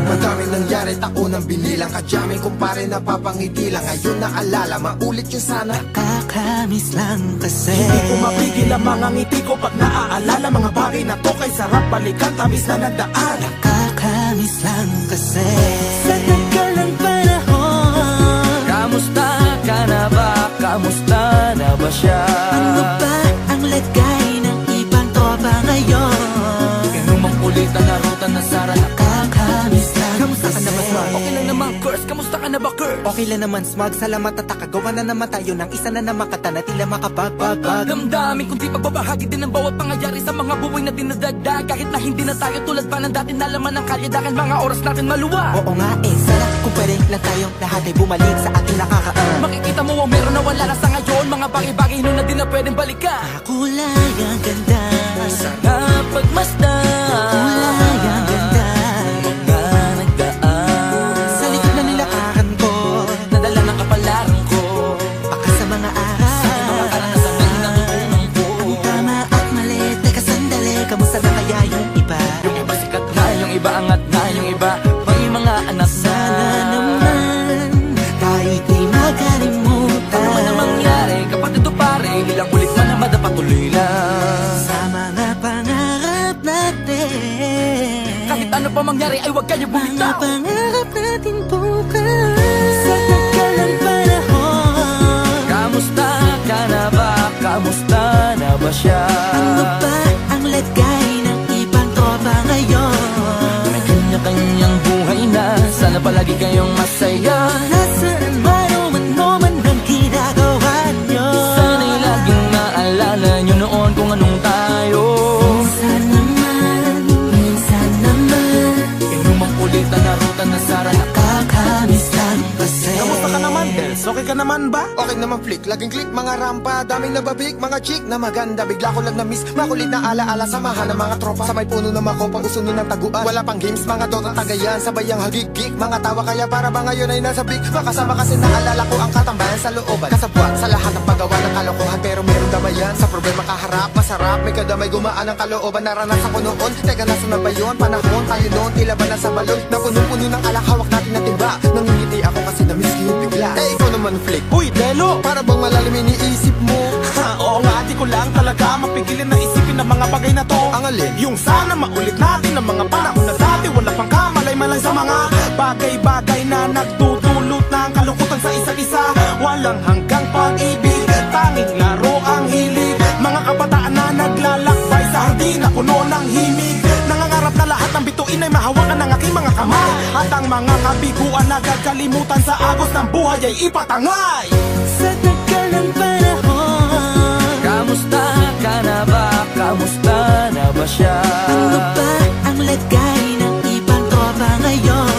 Madaming nangyari, taunang binilang, kadyaming kumpare napapangiti lang. Ngayon naalala, maulit yun sana. Nakakamiss lang kasi Hindi ko mapigil ang mga ngiti ko pag naaalala. Mga bagay na to kay sarap balikan, tamis na nagdaan. Nakakamiss lang kasi sa tagal ng panahon. Kamusta ka na ba? Kamusta na ba siya? Ano ba ang lagay ng ibang tropa ngayon? Inumang ulitan na ruta na sara. Nakakamiss lang Kamusta ka na ba, Smart? Okay lang naman, Curse. Kamusta ka na ba, Curse? Okay lang naman, Smug. Salamat at nakagawa na naman tayo ng isa na naman kata na tila makapagbag. Damdamin kundi pagbabahagi din ng bawat pangyayari sa mga buhay na dinadagdag. Kahit na hindi na tayo tulad pa ng dati na laman ng kalye. Mga oras natin maluwa. Oo nga sana kung pwede lang tayong lahat ay bumalik sa ating nakakaan. Makikita mo ang meron na wala na sa ngayon. Mga bagay-bagay nun na di na pwedeng balikan. Kulay ang ganda, Sarap pagmasdan. kulay ang ganda. Mga nagdaan Sa likod na nilakaran ko, nadala ng kapalaran ko. baka sa mga aral. Mga karanasan na natutunan ko. Ang tama at mali, teka sandali, kamusta na kaya yung iba? Yung iba sikat na, yung iba angat na, yung iba may mga anak na. Sana naman, kahit di makalimutan. Ano man ang mangyari, kapatid o pare, ilang ulit man na madapatuloy lang. Sa mga pangarap natin, Kahit ano pa mangyari ay huwag kayo mga bumitaw. pangarap natin bukas. Sa tagal ng panahon, Kamusta ka na ba? Kamusta na ba siya? ano ba ang lagay ng ibang tropa ngayon? May kanya-kanyang buhay na, sana palagi kayong masaya. Nasaan man o man ang ginagawa nyo? Sana'y laging maalala nyo noon kung anong tayo. Minsan naman, Inumang ulitan na ruta na sara. nakakamiss lang kasi. Kamusta ka naman, Dels? Okay ka naman ba? Okay naman flick, laging click, mga rampa, daming nababik, mga chick na maganda. Bigla ko lang na-miss, makulit na alaala, samahan ng mga tropa. Sa may puno na mako, pag usuno ng taguan. Wala pang games, mga dota tagayan, sabay ang hagigik. Mga tawa kaya para ba ngayon ay nasa big. Makasama kasi naalala ko ang katambayan sa looban. Kasabwat sa lahat ng paggawa ng kalokohan, pero meron damayan. Sa problema kaharap, masarap, may kadamay gumaan ang kalooban. Naranasan ko noon, teka nasa na ba yun? Panahon tayo noon, tila ba nasa balon? Na puno-puno ng alak, hawak natin na timba. Nangingiti ako kasi na-miss ko yung bigla. Eh, ikaw naman flick. Uy, Delo! Para bang malalim iniisip mo? Oo nga, di ko lang talaga mapigilin na isipin ang mga bagay na to. Ang alin? Yung sana maulit natin ang mga panahon na dati. Wala pang kamalay man lang sa mga bagay-bagay na nagdudulot ng kalungkutan sa isa't isa. Walang hanggang pag-ibig, tanging laro ang hilig. Mga kabataan na naglalakbay sa hardin na puno ng himig. Nangangarap na lahat ng bituin ay mahawakan ng aking mga kamay. At ang mga kabiguan na gagalimutan sa agos ng buhay ay ipatangay. Sa tagal ng panahon, Kamusta ka na ba? Kamusta na ba siya? ano ba ang lagay ng ibang tropa ngayon?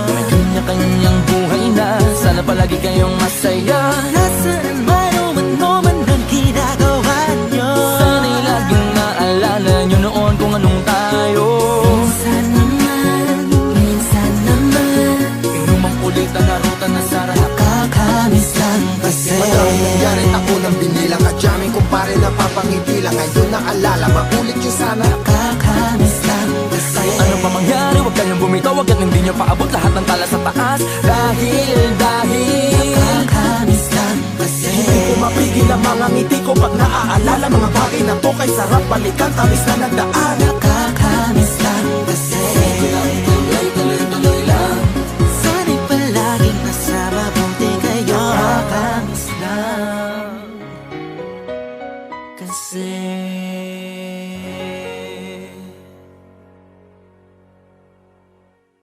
May kanya-kanyang buhay na, sana palagi kayong masaya. Nasaan man o man ang ginagawa nyo? Sana'y laging maalala nyo noon kung anong tayo. Minsan naman, Inumang ulitan na ruta na sara. nakakamiss lang kasi. Madaming nangyari, taunang binilang, kadyaming kumpare napapangiti lang. Ngayon naalala, maulit yun sana. Nakakamiss lang kasi. Ano pa mangyari, huwag kayong bumitaw, hanggat hindi nyo paabot lahat ng tala sa taas. Dahil Nakakamiss lang kasi. Hindi ko mapigil ang mga ngiti ko pag naaalala. Mga bagay na to kay sarap balikan, tamis na nagdaan. Nakakamiss